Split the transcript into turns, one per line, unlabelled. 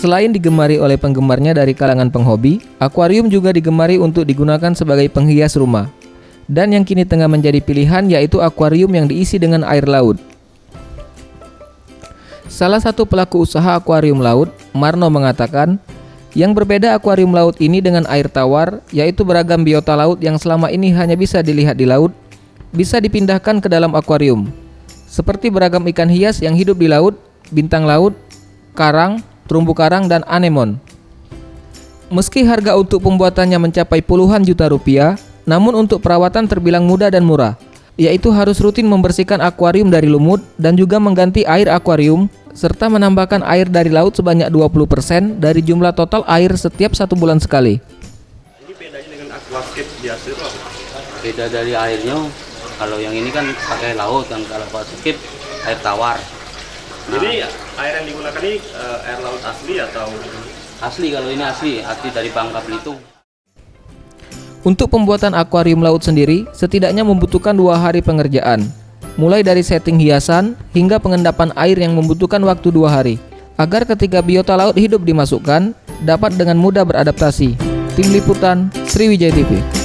Selain digemari oleh penggemarnya dari kalangan penghobi, akuarium juga digemari untuk digunakan sebagai penghias rumah. Dan yang kini tengah menjadi pilihan yaitu akuarium yang diisi dengan air laut. Salah satu pelaku usaha akuarium laut, Marno, mengatakan, yang berbeda akuarium laut ini dengan air tawar, yaitu beragam biota laut yang selama ini hanya bisa dilihat di laut, bisa dipindahkan ke dalam akuarium. Seperti beragam ikan hias yang hidup di laut, bintang laut, karang, terumbu karang, dan anemon. Meski harga untuk pembuatannya mencapai puluhan juta rupiah, namun untuk perawatan terbilang mudah dan murah, yaitu harus rutin membersihkan akuarium dari lumut dan juga mengganti air akuarium, serta menambahkan air dari laut sebanyak 20% dari jumlah total air setiap 1 bulan sekali.
Ini bedanya dengan aquascape biasa itu apa?
Beda dari airnya, kalau yang ini kan pakai laut, kan kalau aquascape air tawar.
Jadi air yang digunakan ini air laut asli atau?
Asli, kalau ini asli dari Bangka Belitung.
Untuk pembuatan akuarium laut sendiri, setidaknya membutuhkan 2 hari pengerjaan, mulai dari setting hiasan hingga pengendapan air yang membutuhkan waktu 2 hari, agar ketika biota laut hidup dimasukkan, dapat dengan mudah beradaptasi. Tim Liputan, Sriwijaya TV.